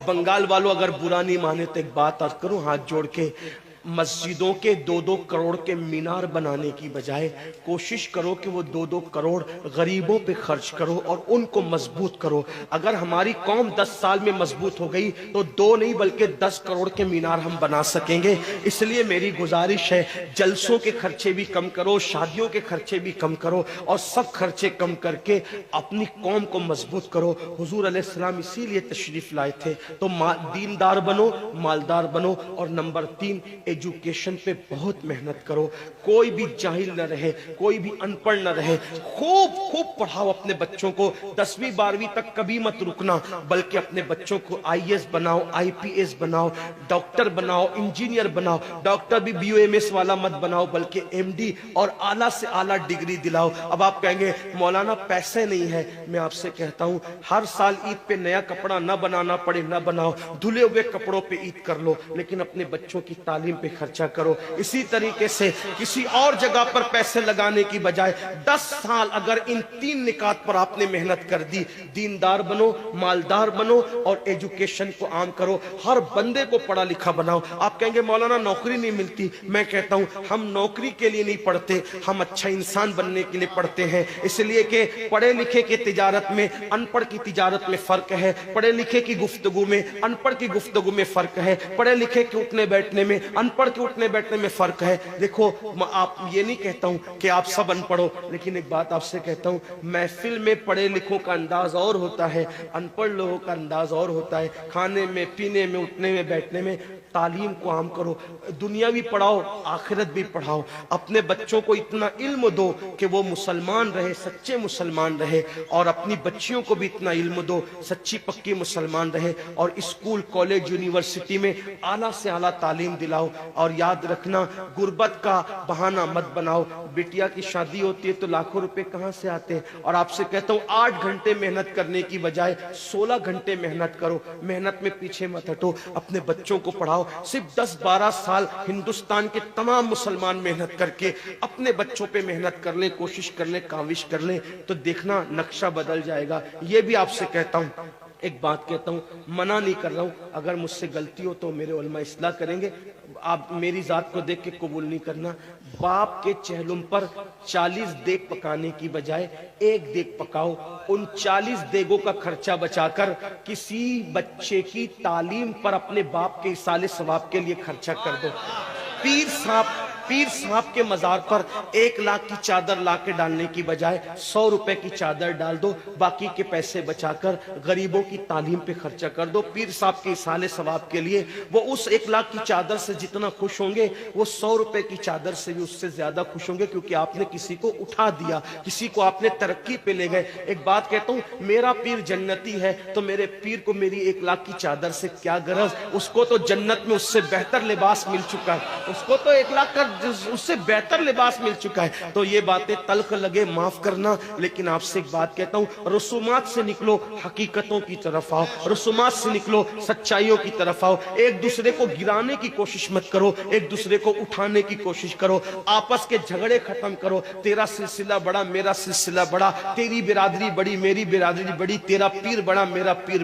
बंगाल वालों अगर बुरा नहीं माने तो एक बात अर्ज करूं हाथ जोड़ के, मस्जिदों के 2-2 करोड़ के मीनार बनाने की बजाय कोशिश करो कि वो 2-2 करोड़ गरीबों पे खर्च करो और उनको मजबूत करो। अगर हमारी कौम 10 साल में मजबूत हो गई तो 2 नहीं बल्कि 10 करोड़ के मीनार हम बना सकेंगे। इसलिए मेरी गुजारिश है, जलसों के खर्चे भी कम करो, शादियों के खर्चे भी कम करो और सब खर्चे कम करके अपनी कौम को मजबूत करो। हुजूर अलैहिस्सलाम इसीलिए तशरीफ लाए थे। तो दीनदार बनो, मालदार बनो और नंबर 3 एजुकेशन पे बहुत मेहनत करो। कोई भी जाहिल न रहे, कोई भी अनपढ़ न रहे, खूब खूब पढ़ाओ अपने बच्चों को। 10वीं 12वीं तक कभी मत रुकना, बल्कि अपने बच्चों को आईएएस बनाओ, आईपीएस बनाओ, डॉक्टर बनाओ, इंजीनियर बनाओ। डॉक्टर भी बीओएमएस वाला मत बनाओ बल्कि एमडी और आला से आला डिग्री दिलाओ। अब आप कहेंगे मौलाना पैसे नहीं है, मैं आपसे कहता हूं हर साल ईद पे नया कपड़ा न बनाना पड़े न बनाओ, धुले हुए कपड़ों पे ईद कर लो, लेकिन अपने बच्चों की तालीम पे खर्चा करो। इसी तरीके से किसी और जगह पर पैसे लगाने की बजाय 10 साल अगर इन 3 निकात पर आपने मेहनत कर दी, दीनदार बनो, मालदार बनो और एजुकेशन को आम करो, हर बंदे को पढ़ा लिखा बनाओ। आप कहेंगे मौलाना नौकरी नहीं मिलती, मैं कहता हूं हम नौकरी के लिए नहीं पढ़ते, हम अच्छा इंसान बनने के लिए पढ़ते हैं। इसलिए कि पढ़े लिखे की तिजारत में अनपढ़ की तिजारत में फर्क है, पढ़े लिखे की गुफ्तगू में अनपढ़ की गुफ्तगू में फर्क है, पढ़े लिखे के उठने बैठने में अनपढ़ के उठने बैठने में फर्क है। देखो आप ये नहीं कहता हूं कि आप सब अनपढ़ हो, लेकिन एक बात आपसे कहता हूं, महफिल में पढ़े लिखों का अंदाज और होता है, अनपढ़ लोगों का अंदाज और होता है। खाने में, पीने में, उठने में, बैठने में तालीम को आम करो, दुनिया भी पढ़ाओ, आखिरत भी पढ़ाओ। अपने बच्चों को इतना इल्म दो कि वो मुसलमान रहे, सच्चे मुसलमान रहे, और अपनी बच्चियों को भी इतना इल्म दो, सच्ची पक्की मुसलमान रहे। और स्कूल, कॉलेज, यूनिवर्सिटी में आला से आला तालीम दिलाओ। और याद रखना, गुर्बत का बहाना मत बनाओ। बिटिया की शादी होती है तो लाखों रुपए कहां से आते हैं, और आपसे कहता हूं 8 घंटे मेहनत करने की बजाय 16 घंटे मेहनत करो। मेहनत में पीछे मत हटो, अपने बच्चों को पढ़ाओ। सिर्फ 10-12 साल हिंदुस्तान के तमाम मुसलमान मेहनत करके अपने बच्चों पे मेहनत कर ले, कोशिश कर ले, काविश कर ले, तो देखना नक्शा बदल जाएगा। ये भी आपसे कहता हूं, एक बात कहता हूं, मना नहीं कर रहा हूं, अगर मुझसे गलती हो तो मेरे उलमा इस्लाह करेंगे, आप मेरी जात को देख के कबूल नहीं करना। बाप के चेहलुम पर 40 देग पकाने की बजाय 1 देग पकाओ। उन 40 देगों का खर्चा बचाकर किसी बच्चे की तालीम पर अपने बाप के इसाले सवाब के लिए खर्चा कर दो। पीर साहब के मजार पर 1 लाख की चादर ला के डालने की बजाय 100 रुपए की चादर डाल दो, बाकी के पैसे बचाकर गरीबों की तालीम पे खर्चा कर दो। पीर साहब के इसाले सवाब के लिए वो उस 1 लाख की चादर से जितना खुश होंगे, वो 100 रुपए की चादर से भी उससे ज्यादा खुश होंगे, क्योंकि आपने किसी को उठा दिया, किसी को आपने तरक्की पे ले गए। एक बात कहता हूं, मेरा पीर जन्नती है तो मेरे पीर को मेरी 1 लाख की चादर से क्या गरज, उसको तो जन्नत में उससे बेहतर लिबास मिल चुका है, उसको तो 1 लाख का उससे बेहतर लिबास मिल चुका है। तो ये बातें तल्ख लगे माफ करना, लेकिन आपसे एक बात कहता हूं, रसूमात से निकलो, हकीकतों की तरफ आओ, रसूमात से निकलो, सच्चाइयों की तरफ आओ। एक दूसरे को गिराने की कोशिश मत करो, एक दूसरे को उठाने की कोशिश करो। आपस के झगड़े खत्म करो। तेरा सिलसिला बड़ा, मेरा सिलसिला बड़ा, तेरी बिरादरी बड़ी, मेरी बिरादरी बड़ी, तेरा पीर बड़ा, मेरा पीर